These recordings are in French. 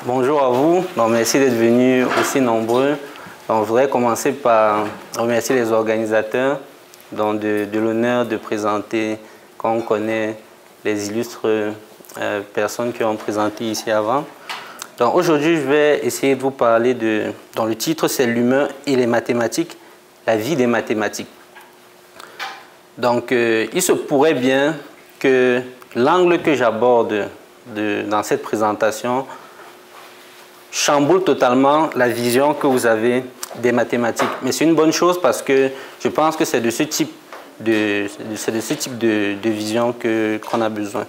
Bonjour à vous, merci d'être venus aussi nombreux. Je voudrais commencer par remercier les organisateurs de l'honneur de présenter, comme on connaît, les illustres personnes qui ont présenté ici avant. Aujourd'hui, je vais essayer de vous parler dans le titre, c'est l'humain et les mathématiques, la vie des mathématiques. Il se pourrait bien que l'angle que j'aborde dans cette présentation chamboule totalement la vision que vous avez des mathématiques. Mais c'est une bonne chose parce que je pense que c'est de ce type de vision qu'on a besoin.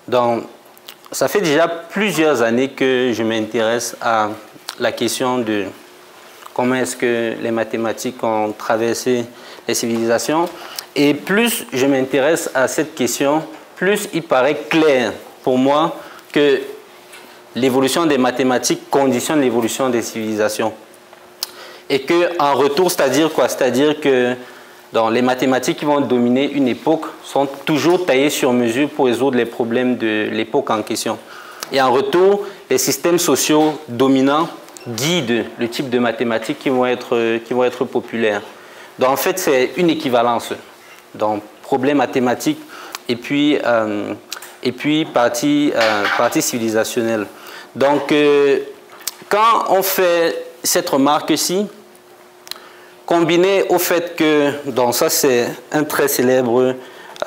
Donc, ça fait déjà plusieurs années que je m'intéresse à la question de comment est-ce que les mathématiques ont traversé les civilisations. Et plus je m'intéresse à cette question, plus il paraît clair pour moi que l'évolution des mathématiques conditionne l'évolution des civilisations. Et qu'en retour, c'est-à-dire quoi? C'est-à-dire que les mathématiques qui vont dominer une époque sont toujours taillées sur mesure pour résoudre les problèmes de l'époque en question. Et en retour, les systèmes sociaux dominants guident le type de mathématiques qui vont être populaires. Donc en fait, c'est une équivalence. Donc problème mathématique et puis partie civilisationnelle. Donc, quand on fait cette remarque-ci, combinée au fait que, ça c'est un très célèbre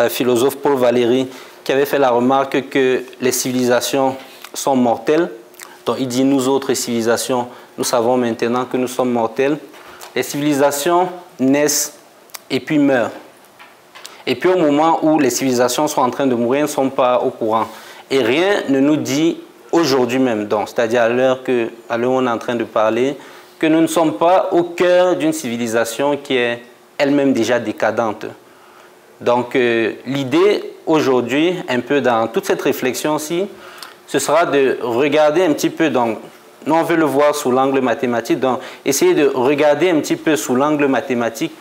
philosophe, Paul Valéry, qui avait fait la remarque que les civilisations sont mortelles. Donc il dit, nous autres civilisations, nous savons maintenant que nous sommes mortels. Les civilisations naissent et puis meurent. Et puis au moment où les civilisations sont en train de mourir, elles ne sont pas au courant. Et rien ne nous dit aujourd'hui même, c'est-à-dire à l'heure où on est en train de parler, que nous ne sommes pas au cœur d'une civilisation qui est elle-même déjà décadente. Donc l'idée aujourd'hui, un peu dans toute cette réflexion-ci, ce sera de regarder un petit peu, nous on veut le voir sous l'angle mathématique, donc essayer de regarder un petit peu sous l'angle mathématique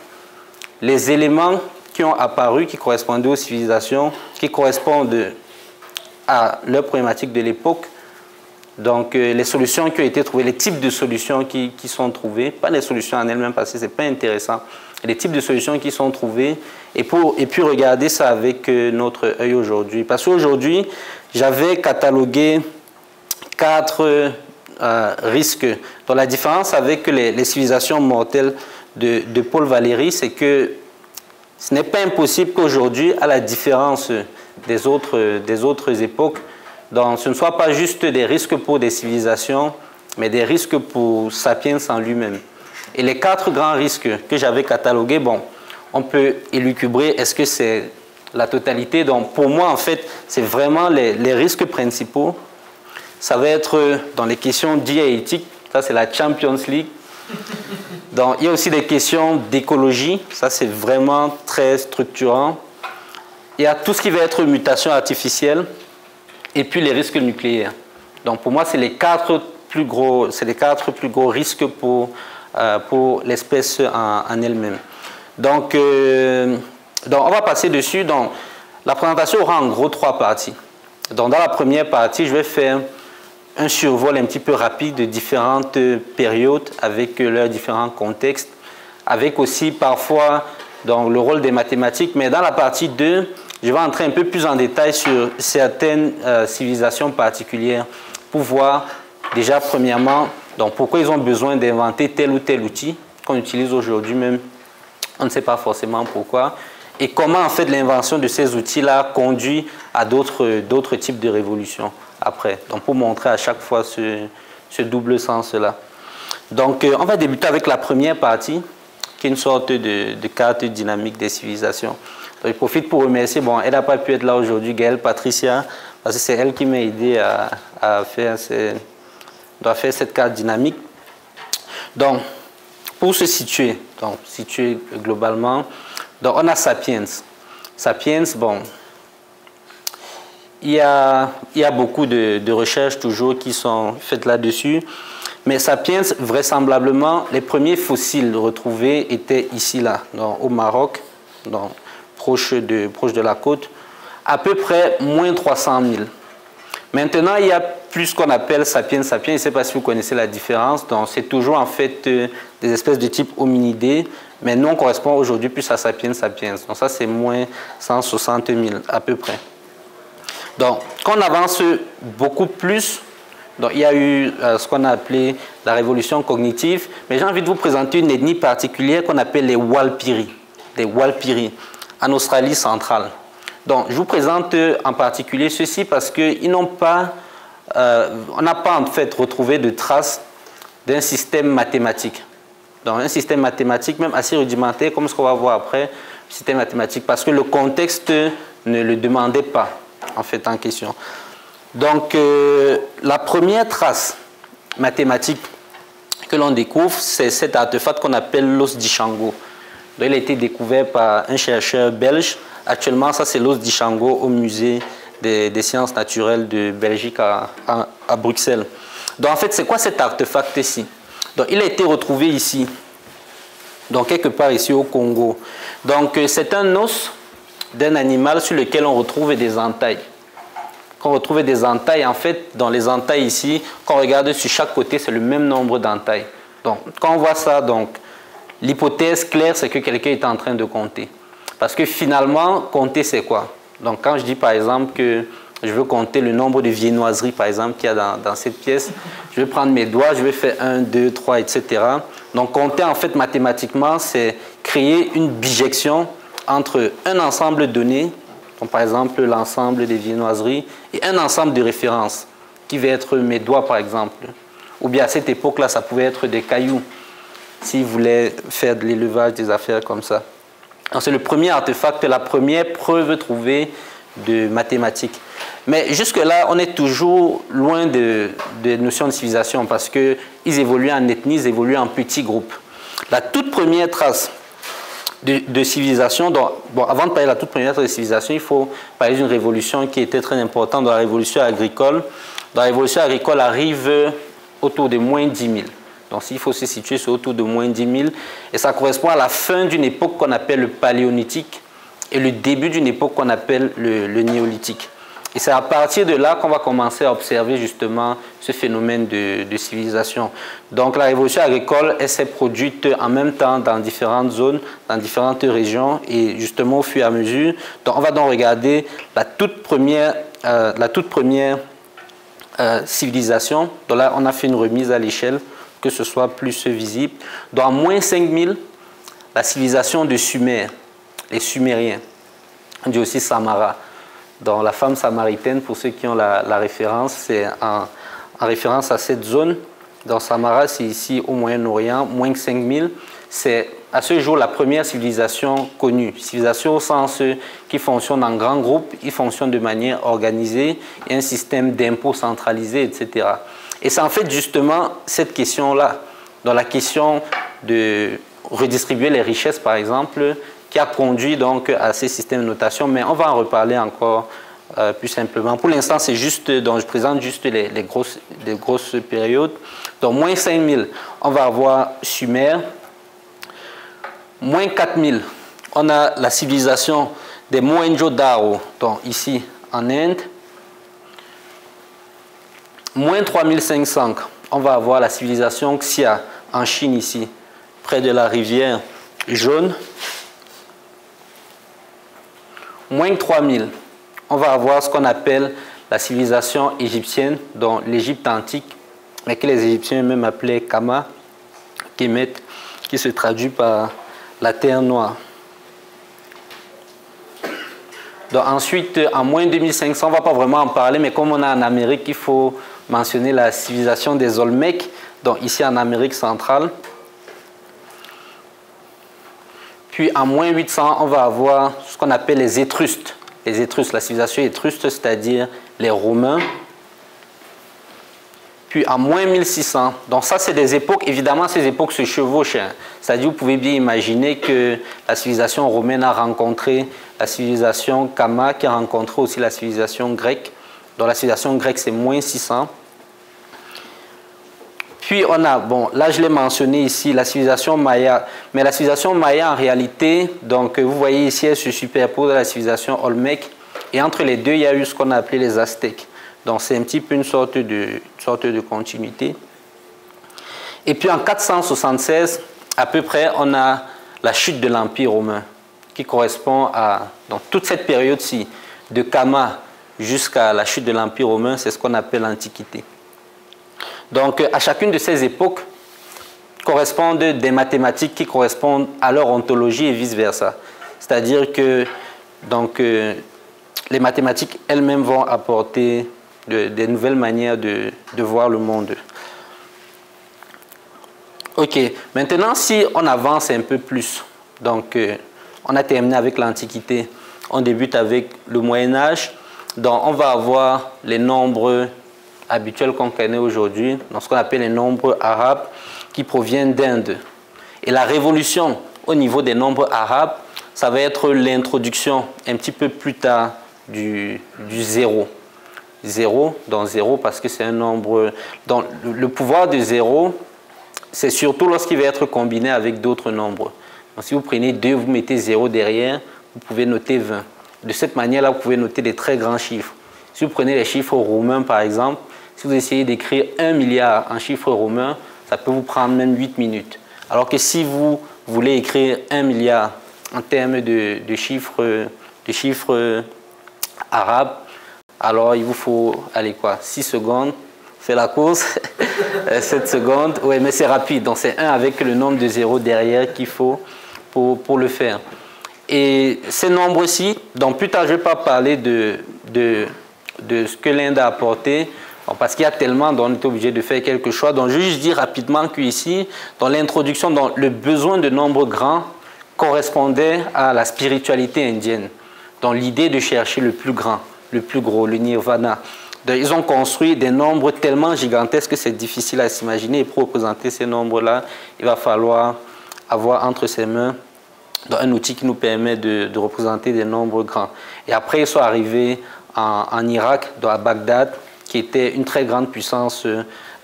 les éléments qui ont apparu, qui correspondaient aux civilisations, qui correspondent à leurs problématiques de l'époque. Donc, les solutions qui ont été trouvées, les types de solutions qui sont trouvées, pas les solutions en elles-mêmes parce que ce n'est pas intéressant, les types de solutions qui sont trouvées, et puis regarder ça avec notre œil aujourd'hui. Parce qu'aujourd'hui, j'avais catalogué 4 risques. Donc, la différence avec les civilisations mortelles de Paul Valéry, c'est que ce n'est pas impossible qu'aujourd'hui, à la différence des autres époques, donc, ce ne soit pas juste des risques pour des civilisations, mais des risques pour Sapiens en lui-même. Et les 4 grands risques que j'avais catalogués, on peut élucubrer, est-ce que c'est la totalité? Donc, pour moi, en fait, c'est vraiment les risques principaux. Ça va être dans les questions diéétiques, ça c'est la Champions League. Donc, il y a aussi des questions d'écologie, ça c'est vraiment très structurant. Il y a tout ce qui va être mutation artificielle et puis les risques nucléaires. Donc pour moi, c'est les 4 plus gros risques pour l'espèce en elle-même. Donc on va passer dessus. Donc, la présentation aura en gros 3 parties. Donc dans la première partie, je vais faire un survol un petit peu rapide de différentes périodes avec leurs différents contextes, avec aussi parfois le rôle des mathématiques. Mais dans la partie 2, je vais entrer un peu plus en détail sur certaines civilisations particulières pour voir déjà premièrement pourquoi ils ont besoin d'inventer tel ou tel outil qu'on utilise aujourd'hui même. On ne sait pas forcément pourquoi. Et comment en fait l'invention de ces outils-là conduit à d'autres types de révolutions après. Donc pour montrer à chaque fois ce double sens-là. Donc on va débuter avec la première partie qui est une sorte de carte dynamique des civilisations. Donc, je profite pour remercier, elle n'a pas pu être là aujourd'hui, Gaëlle Patricia, parce que c'est elle qui m'a aidé à faire cette carte dynamique. Donc, pour se situer, globalement, on a Sapiens. Sapiens, il y a beaucoup de recherches toujours qui sont faites là-dessus, mais Sapiens, vraisemblablement, les premiers fossiles retrouvés étaient ici, là, au Maroc, proche de la côte, à peu près moins 300 000. Maintenant, il y a plus ce qu'on appelle sapiens sapiens. Je ne sais pas si vous connaissez la différence. Donc, c'est toujours en fait des espèces de type hominidés. Mais nous, on correspond aujourd'hui plus à sapiens sapiens. Donc, ça, c'est moins 160 000 à peu près. Donc, quand on avance beaucoup plus, donc, il y a eu ce qu'on a appelé la révolution cognitive. Mais j'ai envie de vous présenter une ethnie particulière qu'on appelle les Walpiri. Les Walpiri, en Australie centrale. Donc, je vous présente en particulier ceci parce qu'ils n'ont pas, on n'a pas en fait retrouvé de traces d'un système mathématique. Donc, un système mathématique même assez rudimentaire, comme ce qu'on va voir après, système mathématique, parce que le contexte ne le demandait pas, en fait, en question. Donc, la première trace mathématique que l'on découvre, c'est cet artefact qu'on appelle l'os d'Ishango. Il a été découvert par un chercheur belge. Actuellement, ça c'est l'os d'Ishango au musée des sciences naturelles de Belgique à Bruxelles. Donc en fait, c'est quoi cet artefact-ci? Donc il a été retrouvé ici, donc quelque part ici au Congo. Donc c'est un os d'un animal sur lequel on retrouve des entailles. Quand on retrouve des entailles, en fait, dans les entailles ici, quand on regarde sur chaque côté, c'est le même nombre d'entailles. Donc quand on voit ça, donc l'hypothèse claire, c'est que quelqu'un est en train de compter. Parce que finalement, compter, c'est quoi? Donc, quand je dis par exemple que je veux compter le nombre de viennoiseries, par exemple, qu'il y a dans cette pièce, je vais prendre mes doigts, je vais faire 1, 2, 3, etc. Donc, compter, en fait, mathématiquement, c'est créer une bijection entre un ensemble de données, donc par exemple l'ensemble des viennoiseries, et un ensemble de références, qui va être mes doigts, par exemple. Ou bien à cette époque-là, ça pouvait être des cailloux, s'ils voulaient faire de l'élevage, des affaires comme ça. C'est le premier artefact, la première preuve trouvée de mathématiques. Mais jusque-là, on est toujours loin des notions de civilisation parce qu'ils évoluent en ethnie, ils évoluent en petits groupes. La toute première trace de civilisation, donc, bon, avant de parler de la toute première trace de civilisation, il faut parler d'une révolution qui était très importante dans la révolution agricole. Dans la révolution agricole arrive autour de moins 10 000. Donc, il faut se situer sur autour de moins 10 000. Et ça correspond à la fin d'une époque qu'on appelle le paléolithique et le début d'une époque qu'on appelle le néolithique. Et c'est à partir de là qu'on va commencer à observer justement ce phénomène de civilisation. Donc, la révolution agricole, elle s'est produite en même temps dans différentes zones, dans différentes régions. Et justement, au fur et à mesure, donc on va donc regarder la toute première civilisation. Donc là, on a fait une remise à l'échelle, que ce soit plus visible. Dans moins 5000, la civilisation de Sumer, les Sumériens, on dit aussi Samara. Dans la femme samaritaine, pour ceux qui ont la référence, c'est en référence à cette zone. Dans Samara, c'est ici au Moyen-Orient, moins que 5000. C'est à ce jour la première civilisation connue. Civilisation au sens qui fonctionne en grands groupes, il fonctionne de manière organisée, il y a un système d'impôts centralisé, etc. Et c'est en fait justement cette question-là, dans la question de redistribuer les richesses, par exemple, qui a conduit donc à ces systèmes de notation, mais on va en reparler encore plus simplement. Pour l'instant, c'est juste, donc je présente juste les grosses périodes. Donc, moins 5000, on va avoir Sumer. Moins 4000, on a la civilisation des Mohenjo-Daro, donc ici en Inde. Moins 3500, on va avoir la civilisation Xia en Chine ici, près de la rivière Jaune. Moins 3000, on va avoir ce qu'on appelle la civilisation égyptienne, dont l'Égypte antique, mais que les Égyptiens même appelaient Kama, Kemet, qui se traduit par la terre noire. Donc ensuite, en moins 2500, on ne va pas vraiment en parler, mais comme on a en Amérique, il faut mentionner la civilisation des Olmecs, donc ici en Amérique centrale. Puis en moins 800, on va avoir ce qu'on appelle les Étrusques. Les Étrusques, la civilisation étrusque, c'est-à-dire les Romains. Puis en moins 1600, donc ça c'est des époques, évidemment ces époques se chevauchent. Hein. C'est-à-dire vous pouvez bien imaginer que la civilisation romaine a rencontré la civilisation Kama, qui a rencontré aussi la civilisation grecque. Donc la civilisation grecque c'est moins 600. Puis on a, bon là je l'ai mentionné ici, la civilisation Maya. Mais la civilisation Maya en réalité, donc vous voyez ici elle se superpose à la civilisation Olmec. Et entre les deux il y a eu ce qu'on a appelé les Aztèques. Donc c'est un petit peu une sorte de continuité. Et puis en 476, à peu près, on a la chute de l'Empire romain, qui correspond à, dans toute cette période-ci, de Kama jusqu'à la chute de l'Empire romain, c'est ce qu'on appelle l'Antiquité. Donc à chacune de ces époques correspondent des mathématiques qui correspondent à leur ontologie et vice-versa. C'est-à-dire que donc, les mathématiques elles-mêmes vont apporter des nouvelles manières de voir le monde. Ok, maintenant si on avance un peu plus, donc on a terminé avec l'Antiquité, on débute avec le Moyen-Âge, donc on va avoir les nombres habituels qu'on connaît aujourd'hui, dans ce qu'on appelle les nombres arabes qui proviennent d'Inde. Et la révolution au niveau des nombres arabes, ça va être l'introduction un petit peu plus tard du zéro. Zéro, dans zéro parce que c'est un nombre... Donc, le pouvoir de zéro, c'est surtout lorsqu'il va être combiné avec d'autres nombres. Donc, si vous prenez 2, vous mettez 0 derrière, vous pouvez noter 20. De cette manière-là, vous pouvez noter des très grands chiffres. Si vous prenez les chiffres romains, par exemple, si vous essayez d'écrire 1 milliard en chiffres romains, ça peut vous prendre même 8 minutes. Alors que si vous voulez écrire 1 milliard en termes de chiffres arabes, alors il vous faut, allez quoi, 6 secondes, faites la course, 7 secondes, oui, mais c'est rapide, donc c'est 1 avec le nombre de zéros derrière qu'il faut pour le faire. Et ces nombres-ci, donc plus tard je ne vais pas parler de ce que l'Inde a apporté, parce qu'il y a tellement, donc on est obligé de faire quelque chose. Donc je vais juste dire rapidement qu'ici, dans l'introduction, le besoin de nombres grands correspondait à la spiritualité indienne. Donc l'idée de chercher le plus grand, le plus gros, le nirvana. Donc, ils ont construit des nombres tellement gigantesques que c'est difficile à s'imaginer. Et pour représenter ces nombres-là, il va falloir avoir entre ses mains un outil qui nous permet de représenter des nombres grands. Et après, ils sont arrivés en Irak, à Bagdad, qui était une très grande puissance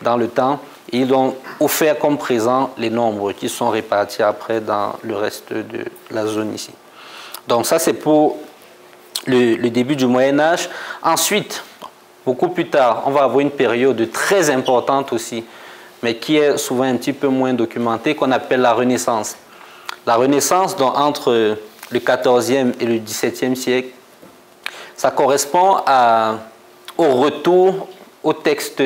dans le temps. Et ils ont offert comme présent les nombres qui sont répartis après dans le reste de la zone ici. Donc ça, c'est pour le début du Moyen-Âge. Ensuite, beaucoup plus tard, on va avoir une période très importante aussi, mais qui est souvent un petit peu moins documentée, qu'on appelle la Renaissance. La Renaissance, donc, entre le XIVe et le XVIIe siècle, ça correspond au retour au texte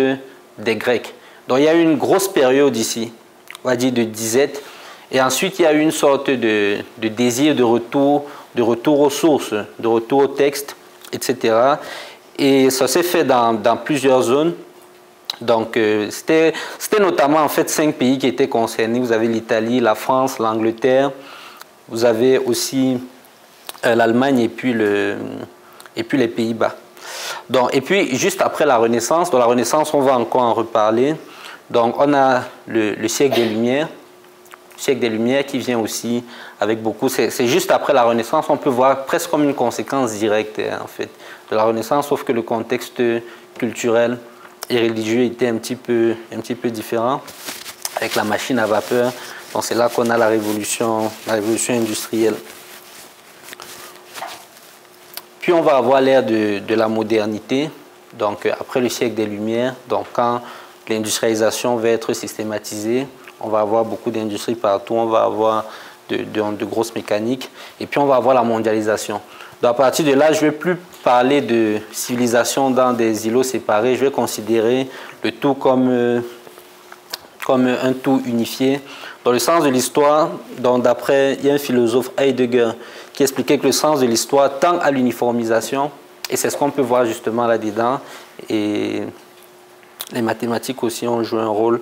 des Grecs. Donc il y a eu une grosse période ici, on va dire de disette, et ensuite il y a eu une sorte de désir de retour aux sources, de retour au texte, etc. Et ça s'est fait dans plusieurs zones. Donc c'était notamment en fait 5 pays qui étaient concernés. Vous avez l'Italie, la France, l'Angleterre, vous avez aussi l'Allemagne et puis les Pays-Bas. Donc, et puis juste après la Renaissance, dans la Renaissance on va encore en reparler. Donc on a le siècle des Lumières. Le siècle des Lumières qui vient aussi avec beaucoup, c'est juste après la Renaissance, on peut voir presque comme une conséquence directe en fait de la Renaissance, sauf que le contexte culturel et religieux était un petit peu différent avec la machine à vapeur. Donc c'est là qu'on a la révolution industrielle. Puis on va avoir l'ère de la modernité, donc après le siècle des Lumières, donc quand l'industrialisation va être systématisée, on va avoir beaucoup d'industries partout, on va avoir de grosses mécaniques, et puis on va avoir la mondialisation. Donc à partir de là, je ne vais plus parler de civilisation dans des îlots séparés, je vais considérer le tout comme un tout unifié. Dans le sens de l'histoire, d'après, il y a un philosophe, Heidegger, qui expliquait que le sens de l'histoire tend à l'uniformisation, et c'est ce qu'on peut voir justement là-dedans, et les mathématiques aussi ont joué un rôle.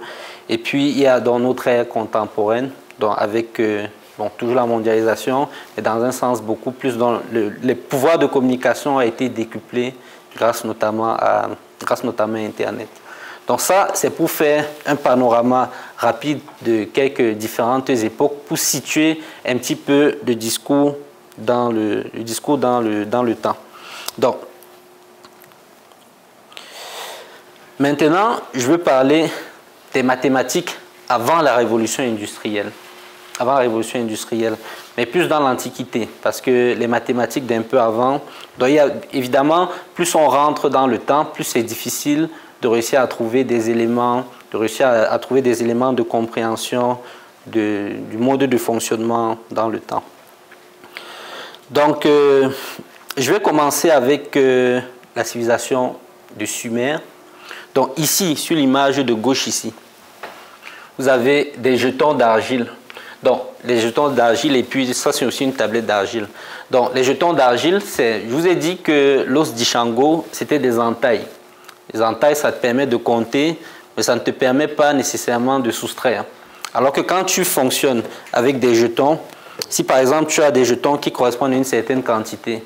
Et puis il y a dans notre ère contemporaine, avec toujours la mondialisation, mais dans un sens beaucoup plus, dont les pouvoirs de communication ont été décuplés grâce notamment à Internet. Donc ça, c'est pour faire un panorama rapide de quelques différentes époques pour situer un petit peu le discours dans le temps. Donc, maintenant, je veux parler des mathématiques avant la révolution industrielle. avant la révolution industrielle, mais plus dans l'Antiquité, parce que les mathématiques d'un peu avant, donc évidemment, plus on rentre dans le temps, plus c'est difficile de réussir à trouver des éléments, de compréhension du mode de fonctionnement dans le temps. Donc, je vais commencer avec la civilisation de Sumer. Donc ici, sur l'image de gauche ici, vous avez des jetons d'argile. Donc, les jetons d'argile, et puis ça, c'est aussi une tablette d'argile. Donc, les jetons d'argile, je vous ai dit que l'os d'Ishango, c'était des entailles. Les entailles, ça te permet de compter, mais ça ne te permet pas nécessairement de soustraire. Alors que quand tu fonctionnes avec des jetons, si par exemple, tu as des jetons qui correspondent à une certaine quantité,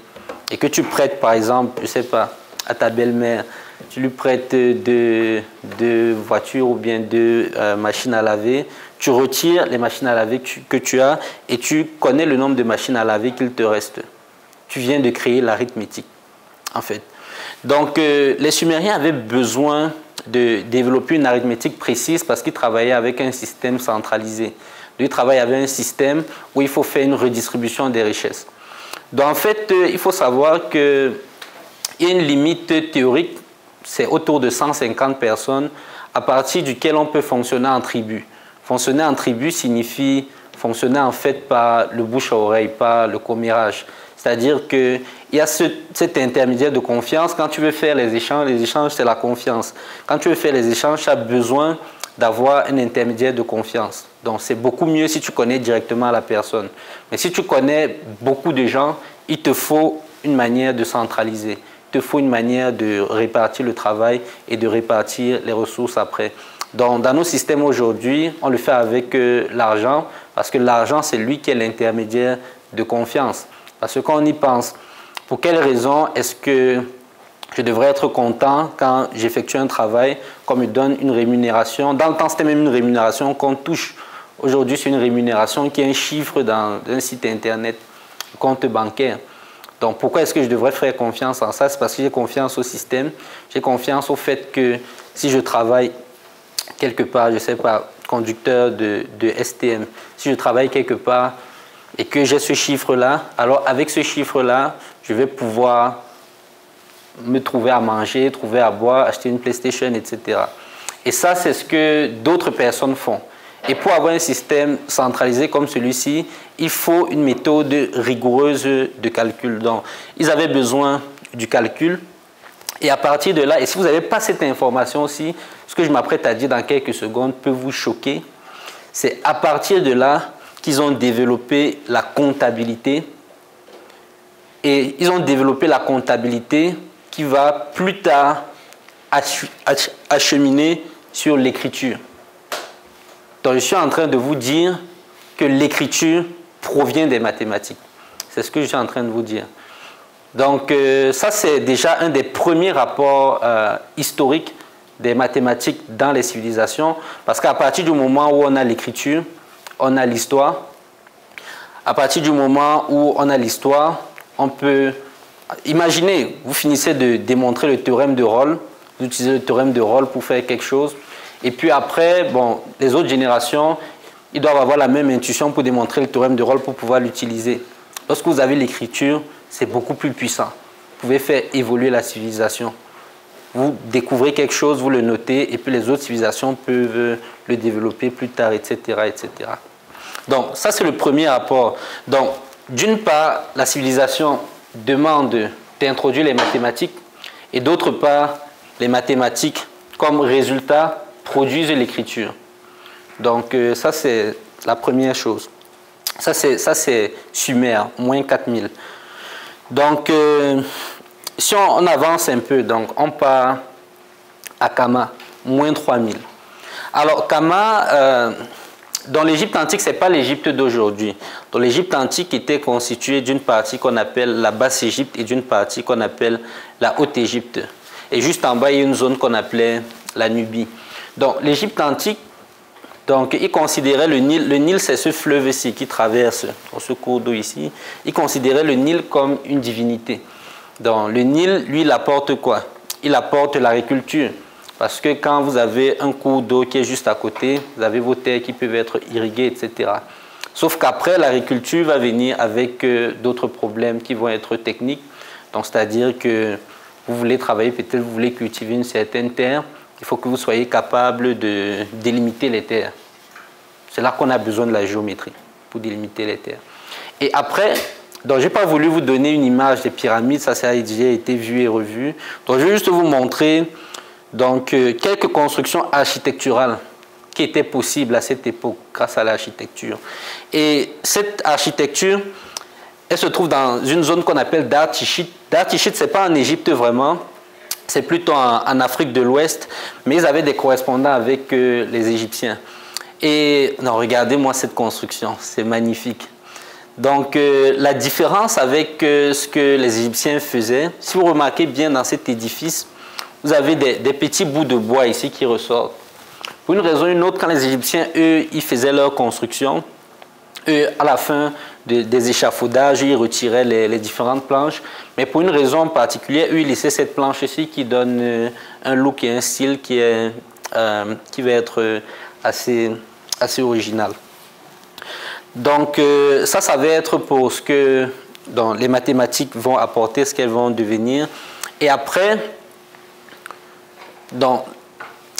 et que tu prêtes, par exemple, je ne sais pas, à ta belle-mère, tu lui prêtes deux voitures ou bien deux machines à laver, tu retires les machines à laver que tu as et tu connais le nombre de machines à laver qu'il te reste. Tu viens de créer l'arithmétique, en fait. Donc, les Sumériens avaient besoin de développer une arithmétique précise parce qu'ils travaillaient avec un système centralisé. Ils travaillent avec un système où il faut faire une redistribution des richesses. Donc, en fait, il faut savoir qu'il y a une limite théorique, c'est autour de 150 personnes, à partir duquel on peut fonctionner en tribu. Fonctionner en tribu signifie fonctionner en fait par le bouche à oreille, par le commérage. C'est-à-dire qu'il y a cet intermédiaire de confiance. Quand tu veux faire les échanges, c'est la confiance. Quand tu veux faire les échanges, tu as besoin d'avoir un intermédiaire de confiance. Donc, c'est beaucoup mieux si tu connais directement la personne. Mais si tu connais beaucoup de gens, il te faut une manière de centraliser. Il te faut une manière de répartir le travail et de répartir les ressources après. Donc, dans nos systèmes aujourd'hui, on le fait avec l'argent, parce que l'argent, c'est lui qui est l'intermédiaire de confiance. Parce que quand on y pense, pour quelle raison est-ce que je devrais être content quand j'effectue un travail, qu'on me donne une rémunération? Dans le temps, c'était même une rémunération qu'on touche. Aujourd'hui, c'est une rémunération qui est un chiffre dans un site internet, compte bancaire. Donc, pourquoi est-ce que je devrais faire confiance en ça? C'est parce que j'ai confiance au système. J'ai confiance au fait que si je travaille quelque part, je ne sais pas, conducteur de STM, si je travaille quelque part et que j'ai ce chiffre-là, alors avec ce chiffre-là, je vais pouvoir me trouver à manger, trouver à boire, acheter une PlayStation, etc. Et ça, c'est ce que d'autres personnes font. Et pour avoir un système centralisé comme celui-ci, il faut une méthode rigoureuse de calcul. Donc, ils avaient besoin du calcul. Et à partir de là, et si vous n'avez pas cette information aussi, ce que je m'apprête à dire dans quelques secondes peut vous choquer, c'est à partir de là qu'ils ont développé la comptabilité. Et ils ont développé la comptabilité qui va plus tard acheminer sur l'écriture. Donc, je suis en train de vous dire que l'écriture provient des mathématiques. C'est ce que je suis en train de vous dire. Donc, ça, c'est déjà un des premiers rapports historiques des mathématiques dans les civilisations, parce qu'à partir du moment où on a l'écriture, on a l'histoire. À partir du moment où on a l'histoire, on peut... Imaginez, vous finissez de démontrer le théorème de Rolle, vous utilisez le théorème de Rolle pour faire quelque chose, et puis après, bon, les autres générations, ils doivent avoir la même intuition pour démontrer le théorème de Rolle pour pouvoir l'utiliser. Lorsque vous avez l'écriture, c'est beaucoup plus puissant. Vous pouvez faire évoluer la civilisation. Vous découvrez quelque chose, vous le notez, et puis les autres civilisations peuvent le développer plus tard, etc., etc. Donc, ça, c'est le premier rapport. Donc, d'une part, la civilisation demande d'introduire les mathématiques, et d'autre part, les mathématiques, comme résultat, produisent l'écriture. Donc, ça, c'est la première chose. Ça, c'est Sumer, moins 4000. Donc, si on avance un peu, donc on part à Kama, moins 3000. Alors, Kama, dans l'Égypte antique, ce n'est pas l'Égypte d'aujourd'hui. Dans l'Égypte antique était constituée d'une partie qu'on appelle la Basse-Égypte et d'une partie qu'on appelle la Haute-Égypte. Et juste en bas, il y a une zone qu'on appelait la Nubie. Donc, l'Égypte antique, donc, il considérait le Nil c'est ce fleuve-ci qui traverse ce cours d'eau ici, il considérait le Nil comme une divinité. Donc, le Nil, lui, il apporte quoi? Il apporte l'agriculture. Parce que quand vous avez un cours d'eau qui est juste à côté, vous avez vos terres qui peuvent être irriguées, etc. Sauf qu'après, l'agriculture va venir avec d'autres problèmes qui vont être techniques. Donc, c'est-à-dire que vous voulez travailler, peut-être vous voulez cultiver une certaine terre, il faut que vous soyez capable de délimiter les terres. C'est là qu'on a besoin de la géométrie pour délimiter les terres. Et après, donc je n'ai pas voulu vous donner une image des pyramides, ça a déjà été vu et revu. Donc je vais juste vous montrer donc, quelques constructions architecturales qui étaient possibles à cette époque grâce à l'architecture. Et cette architecture, elle se trouve dans une zone qu'on appelle Dar-Tishit. Dar-Tishit, ce n'est pas en Égypte vraiment, c'est plutôt en Afrique de l'Ouest, mais ils avaient des correspondants avec les Égyptiens. Et non, regardez-moi cette construction, c'est magnifique. Donc, la différence avec ce que les Égyptiens faisaient, si vous remarquez bien dans cet édifice, vous avez des petits bouts de bois ici qui ressortent. Pour une raison ou une autre, quand les Égyptiens, eux, ils faisaient leur construction, eux, à la fin des échafaudages, ils retiraient les différentes planches. Mais pour une raison particulière, eux, ils laissaient cette planche ici qui donne un look et un style qui va être assez original. Donc, ça va être pour ce que donc, les mathématiques vont apporter, ce qu'elles vont devenir. Et après, donc,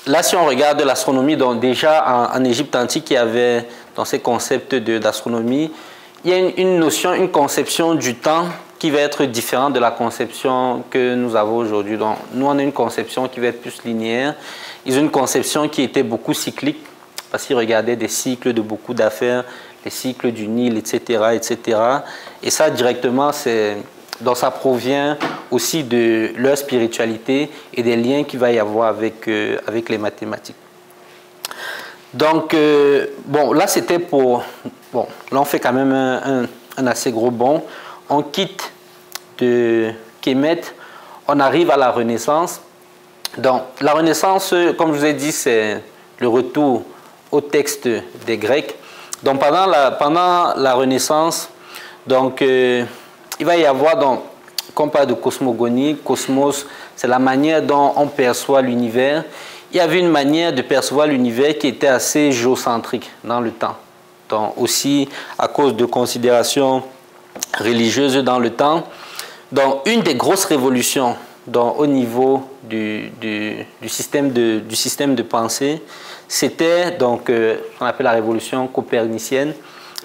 là, si on regarde l'astronomie, donc déjà en Égypte antique, il y avait dans ces concepts d'astronomie, il y a une notion, une conception du temps qui va être différente de la conception que nous avons aujourd'hui. Donc, nous, on a une conception qui va être plus linéaire. Ils ont une conception qui était beaucoup cyclique, parce qu'ils regardaient des cycles de beaucoup d'affaires, les cycles du Nil, etc., etc. Et ça, directement, donc ça provient aussi de leur spiritualité et des liens qu'il va y avoir avec les mathématiques. Donc, bon, là, c'était pour... Bon, là, on fait quand même un assez gros bond. On quitte de Kemet, on arrive à la Renaissance. Donc, la Renaissance, comme je vous ai dit, c'est le retour au texte des Grecs. Donc, pendant la Renaissance, donc, il va y avoir, donc, quand on parle de cosmogonie, cosmos, c'est la manière dont on perçoit l'univers. Il y avait une manière de percevoir l'univers qui était assez géocentrique dans le temps. Donc, aussi à cause de considérations religieuses dans le temps. Donc, une des grosses révolutions donc, au niveau du système de pensée, c'était donc ce qu'on appelle la révolution copernicienne,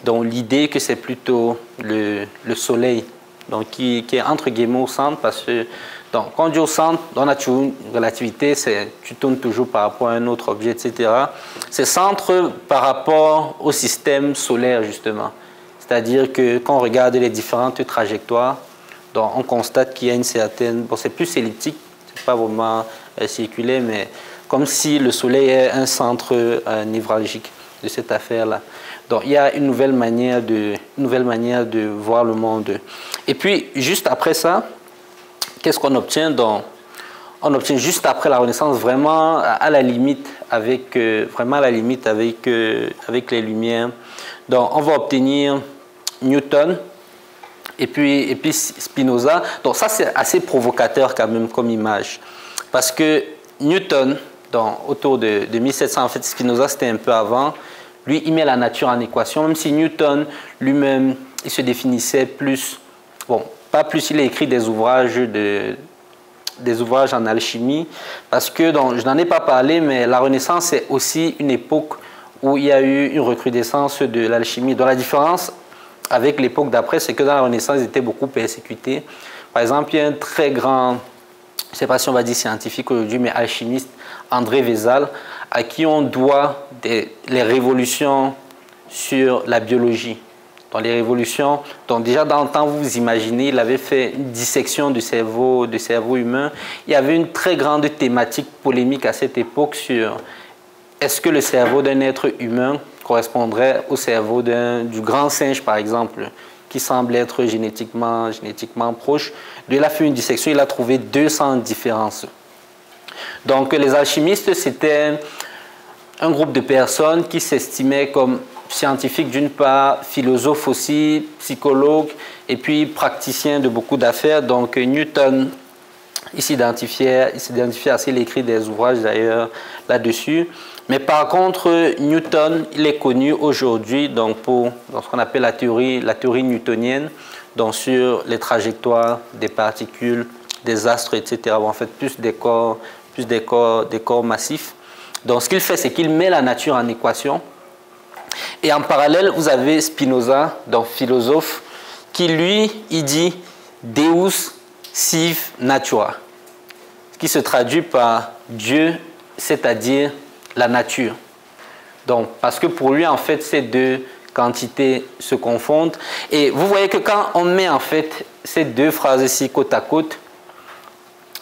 donc l'idée que c'est plutôt le Soleil donc, qui est entre guillemets au centre, parce que donc, quand on dit au centre, on a toujours une relativité, tu tournes toujours par rapport à un autre objet, etc. C'est centre par rapport au système solaire, justement. C'est-à-dire que quand on regarde les différentes trajectoires, donc on constate qu'il y a une certaine... Bon, c'est plus elliptique, c'est pas vraiment circulaire, mais comme si le Soleil est un centre névralgique de cette affaire-là. Donc, il y a une nouvelle manière de voir le monde. Et puis, juste après ça, qu'est-ce qu'on obtient? Donc, on obtient juste après la Renaissance, vraiment à la limite avec les Lumières. Donc, on va obtenir Newton et puis Spinoza. Donc, ça, c'est assez provocateur quand même comme image. Parce que Newton, donc, autour de 1700, en fait, Spinoza, c'était un peu avant. Lui, il met la nature en équation, même si Newton lui-même, il se définissait plus, bon, pas plus, il a écrit des ouvrages en alchimie, parce que, donc, je n'en ai pas parlé, mais la Renaissance, c'est aussi une époque où il y a eu une recrudescence de l'alchimie. Donc, la différence avec l'époque d'après, c'est que dans la Renaissance, ils étaient beaucoup persécutés. Par exemple, il y a un très grand, je ne sais pas si on va dire scientifique aujourd'hui, mais alchimiste, André Vézal, à qui on doit les révolutions sur la biologie. Dans les révolutions, donc déjà dans le temps, vous imaginez, il avait fait une dissection du cerveau humain. Il y avait une très grande thématique polémique à cette époque sur est-ce que le cerveau d'un être humain correspondrait au cerveau du grand singe, par exemple, qui semble être génétiquement proche. Lui, il a fait une dissection, il a trouvé 200 différences. Donc, les alchimistes, c'était un groupe de personnes qui s'estimaient comme scientifiques d'une part, philosophes aussi, psychologues, et puis praticiens de beaucoup d'affaires. Donc, Newton, il s'identifiait assez, il écrit des ouvrages d'ailleurs, là-dessus. Mais par contre, Newton, il est connu aujourd'hui donc dans ce qu'on appelle la théorie newtonienne, donc sur les trajectoires des particules, des astres, etc. En fait, plus des corps massifs. Donc, ce qu'il fait, c'est qu'il met la nature en équation. Et en parallèle, vous avez Spinoza, donc philosophe, qui lui, il dit Deus sive natura, ce qui se traduit par Dieu, c'est-à-dire la nature. Donc, parce que pour lui, en fait, ces deux quantités se confondent. Et vous voyez que quand on met en fait ces deux phrases ici côte à côte,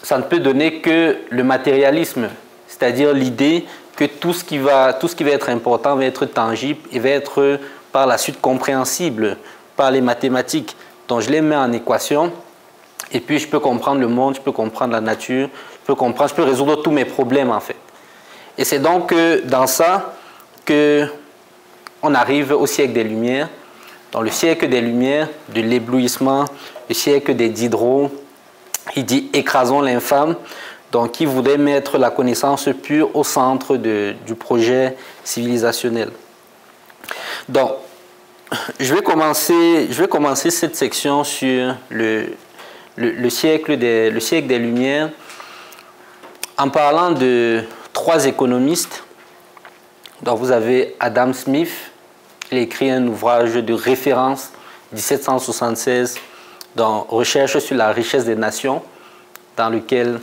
ça ne peut donner que le matérialisme, c'est-à-dire l'idée que tout ce qui va être important va être tangible et va être par la suite compréhensible par les mathématiques. Donc je les mets en équation et puis je peux comprendre le monde, je peux comprendre la nature, je peux résoudre tous mes problèmes en fait. Et c'est donc dans ça qu'on arrive au siècle des Lumières. Dans le siècle des Lumières, de l'éblouissement, le siècle des Diderot, il dit écrasons l'infâme. Donc, il voudrait mettre la connaissance pure au centre du projet civilisationnel. Donc, je vais commencer cette section sur le siècle des Lumières en parlant de trois économistes. Donc, vous avez Adam Smith, il a écrit un ouvrage de référence 1776 dans Recherche sur la richesse des nations, dans lequel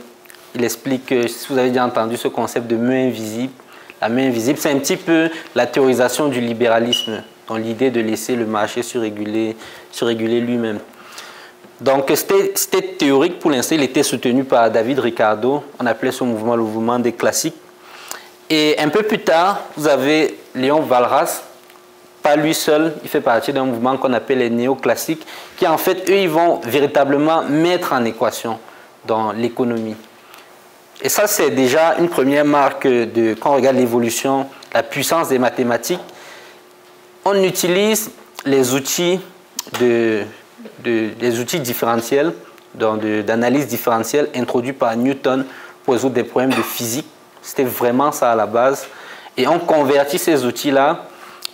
il explique que, si vous avez déjà entendu ce concept de main invisible, la main invisible, c'est un petit peu la théorisation du libéralisme, dans l'idée de laisser le marché se réguler lui-même. Donc, c'était théorique pour l'instant, il était soutenu par David Ricardo, on appelait ce mouvement le mouvement des classiques. Et un peu plus tard, vous avez Léon Walras, pas lui seul, il fait partie d'un mouvement qu'on appelle les néoclassiques, qui en fait, eux, ils vont véritablement mettre en équation dans l'économie. Et ça, c'est déjà une première marque quand on regarde l'évolution, la puissance des mathématiques. On utilise les outils différentiels, d'analyse différentielle introduits par Newton pour résoudre des problèmes de physique. C'était vraiment ça à la base. Et on convertit ces outils-là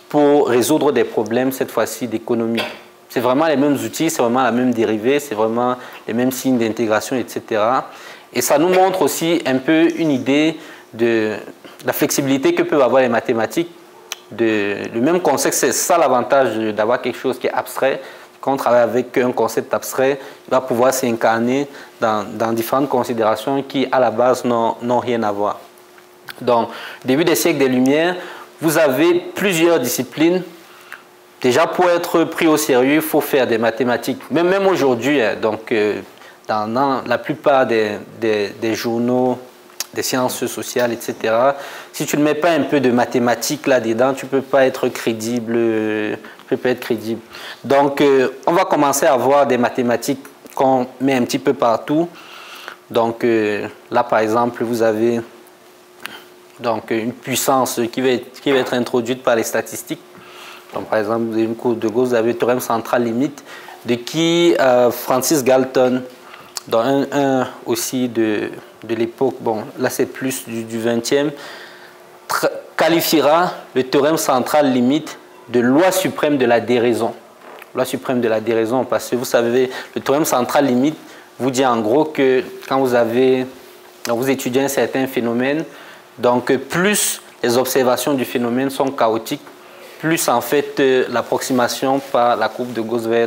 pour résoudre des problèmes, cette fois-ci, d'économie. C'est vraiment les mêmes outils, c'est vraiment la même dérivée, c'est vraiment les mêmes signes d'intégration, etc. Et ça nous montre aussi un peu une idée de la flexibilité que peuvent avoir les mathématiques. Le même concept, c'est ça l'avantage d'avoir quelque chose qui est abstrait. Quand on travaille avec un concept abstrait, il va pouvoir s'incarner dans différentes considérations qui, à la base, n'ont rien à voir. Donc, début des siècles des Lumières, vous avez plusieurs disciplines. Déjà, pour être pris au sérieux, il faut faire des mathématiques. Même aujourd'hui, donc, dans la plupart des journaux, des sciences sociales, etc., si tu ne mets pas un peu de mathématiques là-dedans, tu ne peux pas être crédible. Donc, on va commencer à avoir des mathématiques qu'on met un petit peu partout. Donc, là, par exemple, vous avez donc, une puissance qui va être introduite par les statistiques. Donc, par exemple, vous avez une courbe de Gauss, vous avez le théorème central limite, de qui Francis Galton, dans un aussi de l'époque, bon, là c'est plus du 20e, qualifiera le théorème central limite de loi suprême de la déraison. Loi suprême de la déraison, parce que vous savez, le théorème central limite vous dit en gros que quand vous étudiez un certain phénomène, donc plus les observations du phénomène sont chaotiques, plus en fait l'approximation par la courbe de Gauss va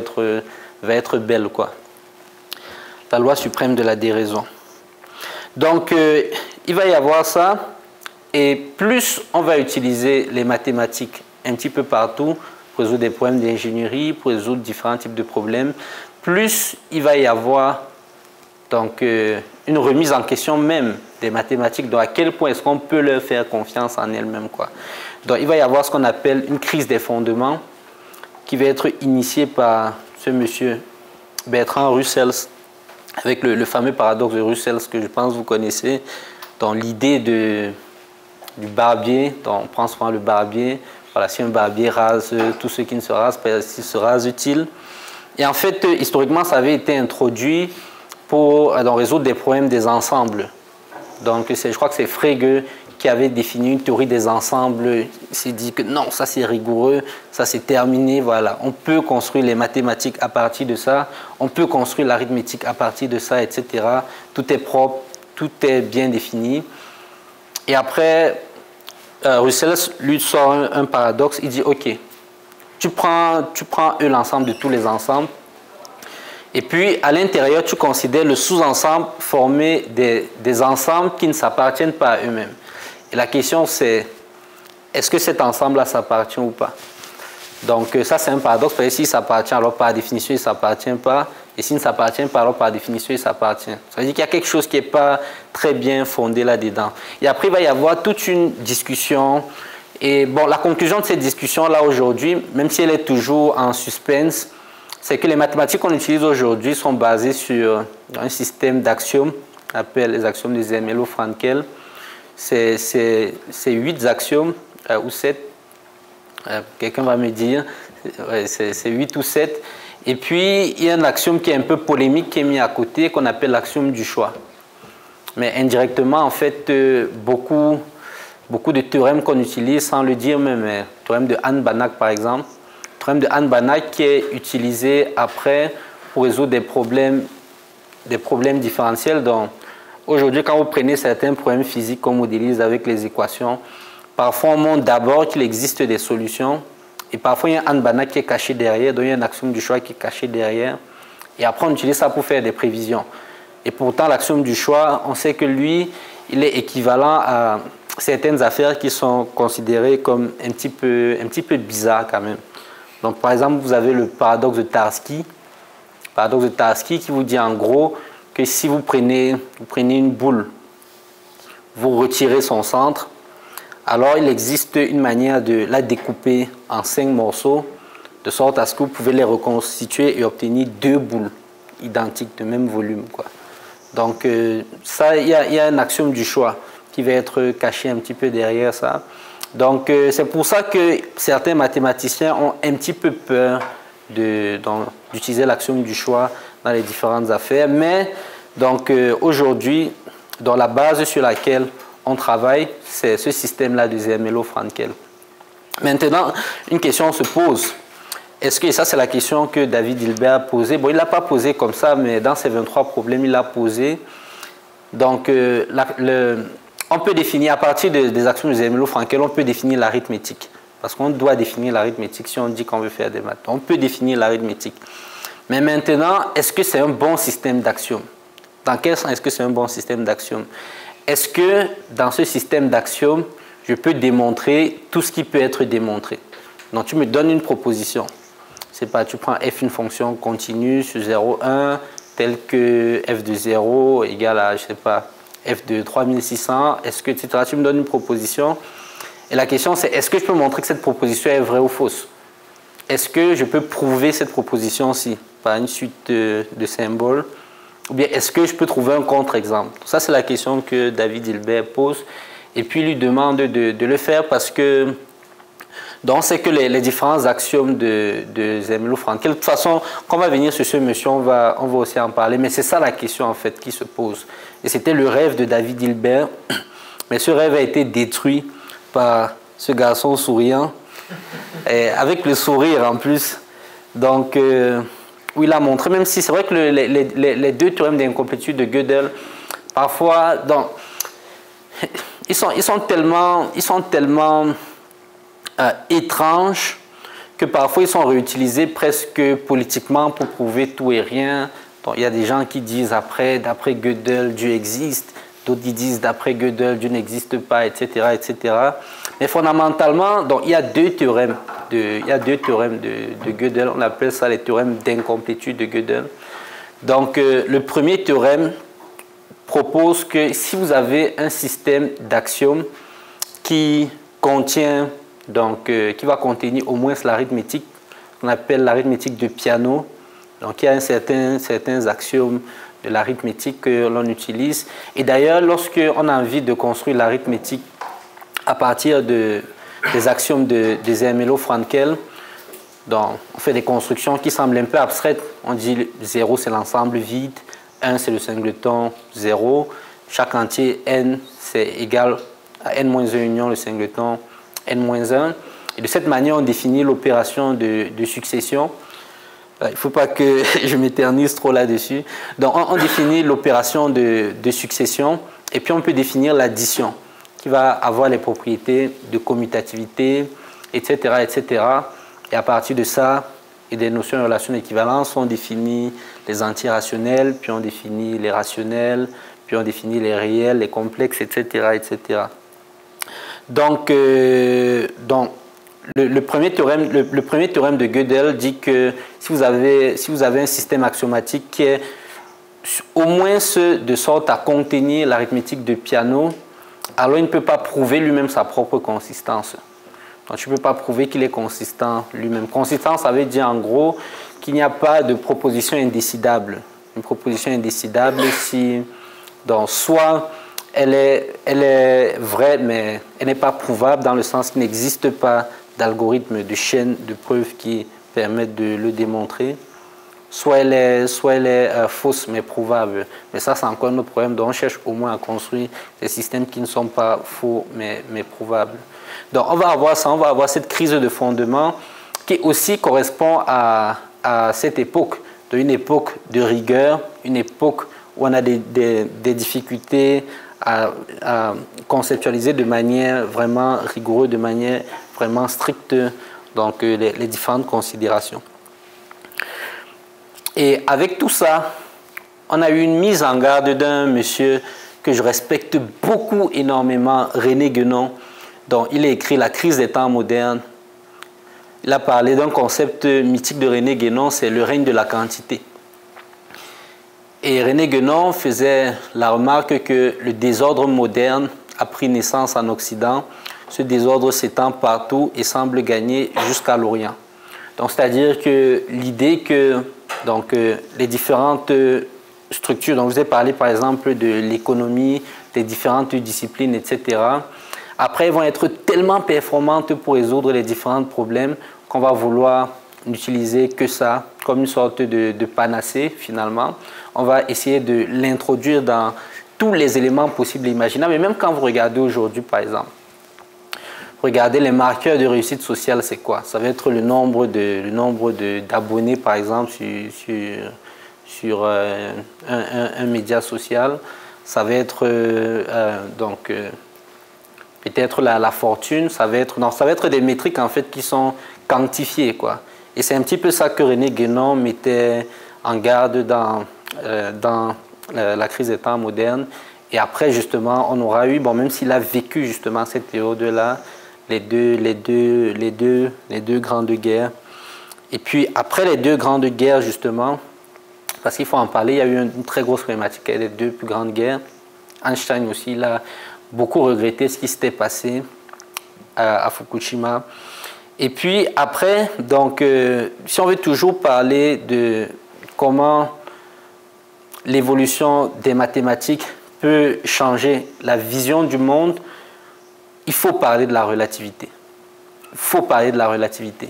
être belle, quoi. La loi suprême de la déraison. Donc, il va y avoir ça, et plus on va utiliser les mathématiques un petit peu partout pour résoudre des problèmes d'ingénierie, pour résoudre différents types de problèmes, plus il va y avoir donc, une remise en question même des mathématiques, donc à quel point est-ce qu'on peut leur faire confiance en elles-mêmes, quoi. Donc, il va y avoir ce qu'on appelle une crise des fondements qui va être initiée par ce monsieur Bertrand Russell, avec le fameux paradoxe de Russell que je pense que vous connaissez, dans l'idée du barbier, dont on prend souvent le barbier. Voilà, si un barbier rase tous ceux qui ne se rasent pas, s'il se rase utile. Et en fait, historiquement, ça avait été introduit pour résoudre des problèmes des ensembles. Donc, je crois que c'est Frege qui avait défini une théorie des ensembles. Il s'est dit que non, ça c'est rigoureux, ça c'est terminé, voilà. On peut construire les mathématiques à partir de ça, on peut construire l'arithmétique à partir de ça, etc. Tout est propre, tout est bien défini. Et après, Russell lui sort un paradoxe, il dit, ok, tu prends l'ensemble de tous les ensembles, et puis à l'intérieur, tu considères le sous-ensemble formé des ensembles qui ne s'appartiennent pas à eux-mêmes. Et la question c'est, est-ce que cet ensemble-là s'appartient ou pas? Donc ça c'est un paradoxe, parce que s'il s'appartient, alors par définition il ne s'appartient pas, et s'il ne s'appartient pas, alors par définition il s'appartient. Ça veut dire qu'il y a quelque chose qui n'est pas très bien fondé là-dedans. Et après il va y avoir toute une discussion, et bon, la conclusion de cette discussion-là aujourd'hui, même si elle est toujours en suspense, c'est que les mathématiques qu'on utilise aujourd'hui sont basées sur un système d'axiomes, qu'on appelle les axiomes de Zermelo-Frankel. C'est 8 axiomes, ou 7, quelqu'un va me dire, ouais, c'est 8 ou 7. Et puis, il y a un axiome qui est un peu polémique qui est mis à côté, qu'on appelle l'axiome du choix. Mais indirectement, en fait, beaucoup de théorèmes qu'on utilise, sans le dire même, le théorème de Hahn-Banach par exemple, le théorème de Hahn-Banach qui est utilisé après pour résoudre des problèmes différentiels. Donc, aujourd'hui, quand vous prenez certains problèmes physiques qu'on modélise avec les équations, parfois on montre d'abord qu'il existe des solutions, et parfois il y a un Hahn-Banach qui est caché derrière, donc il y a un axiome du choix qui est caché derrière, et après on utilise ça pour faire des prévisions. Et pourtant, l'axiome du choix, on sait que lui, il est équivalent à certaines affaires qui sont considérées comme un petit peu bizarres quand même. Donc par exemple, vous avez le paradoxe de Tarski. Le paradoxe de Tarski qui vous dit en gros que si vous prenez une boule, vous retirez son centre, alors il existe une manière de la découper en 5 morceaux, de sorte à ce que vous pouvez les reconstituer et obtenir 2 boules identiques de même volume, quoi. Donc ça, il y a un axiome du choix qui va être caché un petit peu derrière ça. Donc c'est pour ça que certains mathématiciens ont un petit peu peur d'utiliser l'axiome du choix dans les différentes affaires. Mais donc aujourd'hui, dans la base sur laquelle on travaille, c'est ce système-là de Zermelo-Frankel. Maintenant, une question se pose. Est-ce que, et ça c'est la question que David Hilbert a posée, bon il ne l'a pas posée comme ça, mais dans ses 23 problèmes, il l'a posé. Donc on peut définir, à partir des axiomes de Zermelo-Frankel, on peut définir l'arithmétique. Parce qu'on doit définir l'arithmétique si on dit qu'on veut faire des maths. On peut définir l'arithmétique. Mais maintenant, est-ce que c'est un bon système d'axiomes? Dans quel sens est-ce que c'est un bon système d'axiomes? Est-ce que dans ce système d'axiomes, je peux démontrer tout ce qui peut être démontré? Donc tu me donnes une proposition. C'est pas, tu prends f une fonction continue sur 0, 1, telle que f de 0 égale à, je sais pas, f de 3600, est-ce que, etc. Tu me donnes une proposition. Et la question c'est, est-ce que je peux montrer que cette proposition est vraie ou fausse? Est-ce que je peux prouver cette proposition-ci par une suite de symboles? Ou bien est-ce que je peux trouver un contre-exemple? Ça c'est la question que David Hilbert pose. Et puis il lui demande de le faire parce que donc, c'est que les différents axiomes de Zermelo-Frankel, de toute façon, quand on va venir sur ce monsieur, on va aussi en parler, mais c'est ça la question en fait qui se pose. Et c'était le rêve de David Hilbert, mais ce rêve a été détruit par ce garçon souriant, et avec le sourire en plus. Donc, où il a montré, même si c'est vrai que les deux théorèmes d'incomplétude de Gödel, parfois, donc, ils sont tellement étranges que parfois ils sont réutilisés presque politiquement pour prouver tout et rien. Donc, il y a des gens qui disent d'après Gödel, Dieu existe, d'autres qui disent d'après Gödel, Dieu n'existe pas, etc., etc. Mais fondamentalement, donc, il y a deux théorèmes de Gödel, on appelle ça les théorèmes d'incomplétude de Gödel. Donc le premier théorème propose que si vous avez un système d'axiomes qui contient qui va contenir au moins l'arithmétique, qu'on appelle l'arithmétique de piano. Donc il y a certains axiomes de l'arithmétique que l'on utilise. Et d'ailleurs, lorsqu'on a envie de construire l'arithmétique à partir des axiomes de Zermelo-Frankel, on fait des constructions qui semblent un peu abstraites. On dit 0 c'est l'ensemble vide, 1 c'est le singleton 0, chaque entier n, c'est égal à n-1 union le singleton n-1. Et de cette manière, on définit l'opération de succession. Il ne faut pas que je m'éternise trop là-dessus. Donc, on définit l'opération de succession et puis on peut définir l'addition qui va avoir les propriétés de commutativité, etc., etc. Et à partir de ça, et des notions de relation d'équivalence, on définit les entiers rationnels, puis on définit les rationnels, puis on définit les réels, les complexes, etc., etc. Donc, le premier théorème de Gödel dit que si vous avez un système axiomatique qui est au moins de sorte à contenir l'arithmétique de Peano, alors il ne peut pas prouver lui-même sa propre consistance. Donc tu ne peux pas prouver qu'il est consistant lui-même. Consistant, ça veut dire en gros qu'il n'y a pas de proposition indécidable. Une proposition indécidable si, donc, soit elle est vraie, mais elle n'est pas prouvable dans le sens qu'il n'existe pas d'algorithme de chaîne de preuves qui permettent de le démontrer, soit elle est fausse mais prouvable. Mais ça, c'est encore un autre problème. Donc on cherche au moins à construire des systèmes qui ne sont pas faux mais prouvables. Donc on va avoir ça, on va avoir cette crise de fondement qui aussi correspond à cette époque, une époque de rigueur, une époque où on a des difficultés à conceptualiser de manière vraiment rigoureuse, de manière vraiment stricte, donc les différentes considérations. Et avec tout ça, on a eu une mise en garde d'un monsieur que je respecte beaucoup, énormément, René Guénon, dont il a écrit La crise des temps modernes. Il a parlé d'un concept mythique de René Guénon, c'est le règne de la quantité. Et René Guénon faisait la remarque que le désordre moderne a pris naissance en Occident. Ce désordre s'étend partout et semble gagner jusqu'à l'Orient. Donc, c'est-à-dire que l'idée que les différentes structures, dont je vous ai parlé par exemple de l'économie, des différentes disciplines, etc., après, elles vont être tellement performantes pour résoudre les différents problèmes qu'on va vouloir n'utiliser que ça comme une sorte de panacée, finalement. On va essayer de l'introduire dans tous les éléments possibles et imaginables. Et même quand vous regardez aujourd'hui, par exemple, regardez les marqueurs de réussite sociale, c'est quoi? Ça va être le nombre d'abonnés, par exemple, sur un média social. Ça va être peut-être la fortune. Ça va être des métriques en fait qui sont quantifiées, quoi. Et c'est un petit peu ça que René Guénon mettait en garde dans la crise des temps modernes. Et après, justement, on aura eu, bon, même s'il a vécu justement cette période-là, les deux grandes guerres. Et puis, après les deux grandes guerres, justement, parce qu'il faut en parler, il y a eu une très grosse problématique avec les deux plus grandes guerres. Einstein aussi, il a beaucoup regretté ce qui s'était passé à Fukushima. Et puis après, donc, si on veut toujours parler de comment l'évolution des mathématiques peut changer la vision du monde, il faut parler de la relativité. Il faut parler de la relativité.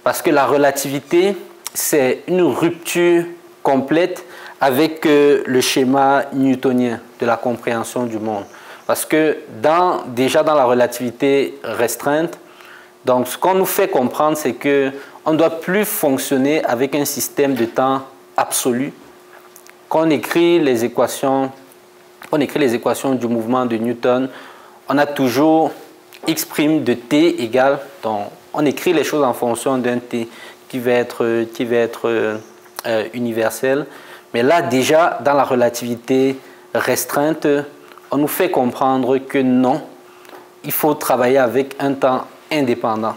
Parce que la relativité, c'est une rupture complète avec le schéma newtonien de la compréhension du monde. Parce que déjà dans la relativité restreinte, donc ce qu'on nous fait comprendre, c'est qu'on ne doit plus fonctionner avec un système de temps absolu. Quand on écrit les équations du mouvement de Newton, on a toujours x' de t égale, donc on écrit les choses en fonction d'un t qui va être universel. Mais là, déjà, dans la relativité restreinte, on nous fait comprendre que non, il faut travailler avec un temps indépendant.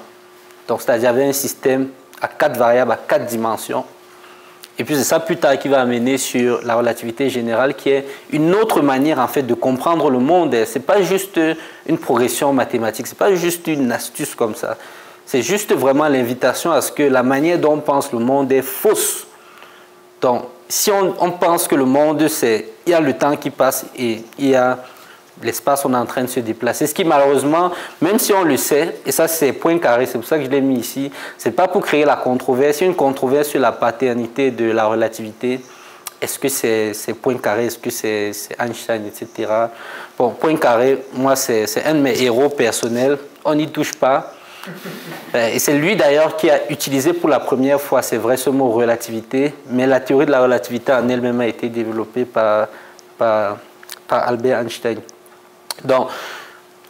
Donc, c'est-à-dire avec un système à 4 variables, à 4 dimensions. Et puis, c'est ça plus tard qui va amener sur la relativité générale, qui est une autre manière, en fait, de comprendre le monde. Ce n'est pas juste une progression mathématique, ce n'est pas juste une astuce comme ça. C'est juste vraiment l'invitation à ce que la manière dont on pense le monde est fausse. Donc, si on pense que le monde, il y a le temps qui passe et il y a l'espace, on est en train de se déplacer. Ce qui, malheureusement, même si on le sait, et ça, c'est point carré, c'est pour ça que je l'ai mis ici, ce n'est pas pour créer la controverse. Il y a une controverse sur la paternité de la relativité. est-ce que c'est Poincaré, est-ce que c'est Einstein, etc. Bon, Poincaré, moi, c'est un de mes héros personnels. On n'y touche pas. Et c'est lui, d'ailleurs, qui a utilisé pour la première fois, c'est vrai, ce mot relativité, mais la théorie de la relativité en elle-même a été développée par Albert Einstein. Donc,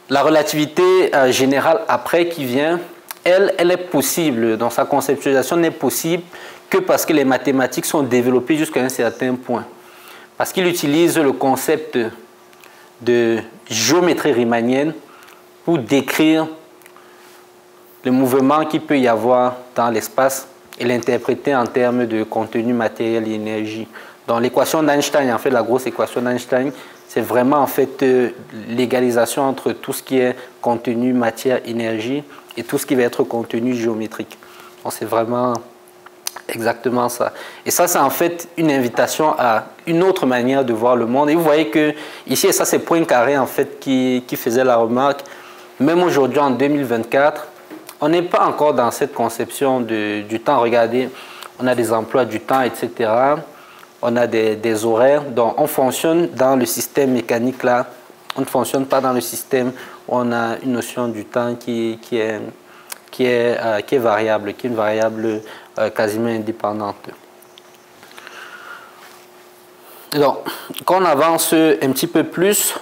la relativité générale après qui vient, elle est possible, dans sa conceptualisation, n'est possible que parce que les mathématiques sont développées jusqu'à un certain point. Parce qu'il utilise le concept de géométrie riemannienne pour décrire le mouvement qu'il peut y avoir dans l'espace et l'interpréter en termes de contenu matériel et énergie. Dans l'équation d'Einstein, en fait, la grosse équation d'Einstein, c'est vraiment en fait l'égalisation entre tout ce qui est contenu matière, énergie et tout ce qui va être contenu géométrique. Donc c'est vraiment exactement ça. Et ça, c'est en fait une invitation à une autre manière de voir le monde. Et vous voyez que ici, et ça c'est Poincaré en fait qui faisait la remarque, même aujourd'hui en 2024, on n'est pas encore dans cette conception du temps. Regardez, on a des emplois du temps, etc. On a des horaires. Donc, on fonctionne dans le système mécanique là. On ne fonctionne pas dans le système où on a une notion du temps qui est variable, qui est une variable quasiment indépendante. Donc, quand on avance un petit peu plus,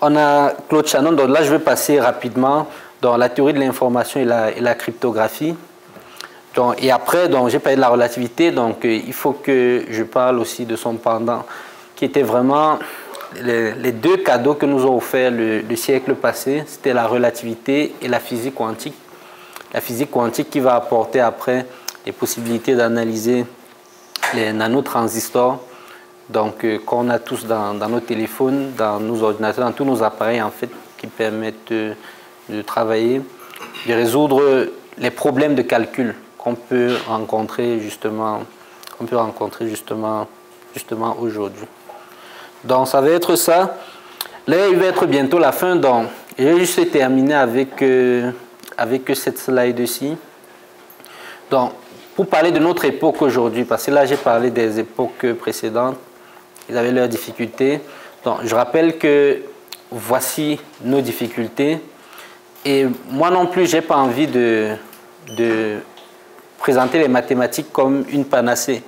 on a Claude Shannon. Donc là, je vais passer rapidement dans la théorie de l'information et la cryptographie. Donc, et après, j'ai parlé de la relativité, donc il faut que je parle aussi de son pendant, qui était vraiment les deux cadeaux que nous ont offerts le siècle passé, c'était la relativité et la physique quantique. La physique quantique qui va apporter après les possibilités d'analyser les nanotransistors, donc qu'on a tous dans nos téléphones, dans nos ordinateurs, dans tous nos appareils en fait, qui permettent de travailler, de résoudre les problèmes de calcul qu'on peut rencontrer justement aujourd'hui. Donc ça va être ça. Là, il va être bientôt la fin. Donc, je vais juste terminer avec cette slide-ci. Donc, pour parler de notre époque aujourd'hui, parce que là, j'ai parlé des époques précédentes, ils avaient leurs difficultés. Donc, je rappelle que voici nos difficultés. Et moi non plus, je n'ai pas envie de présenter les mathématiques comme une panacée.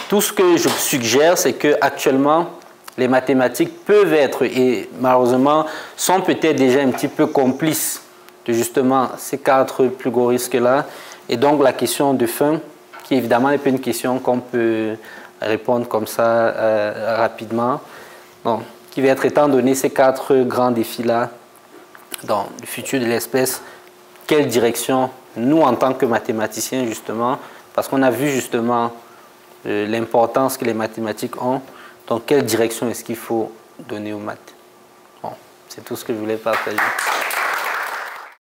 Tout ce que je suggère, c'est qu'actuellement, les mathématiques peuvent être, et malheureusement, sont peut-être déjà un petit peu complices de justement ces quatre plus gros risques-là. Et donc, la question de fin, qui évidemment n'est pas une question qu'on peut répondre comme ça rapidement, donc, qui va être étant donné ces quatre grands défis-là, dans le futur de l'espèce, quelle direction, nous en tant que mathématiciens justement, parce qu'on a vu justement l'importance que les mathématiques ont, donc quelle direction est-ce qu'il faut donner aux maths. Bon, c'est tout ce que je voulais partager.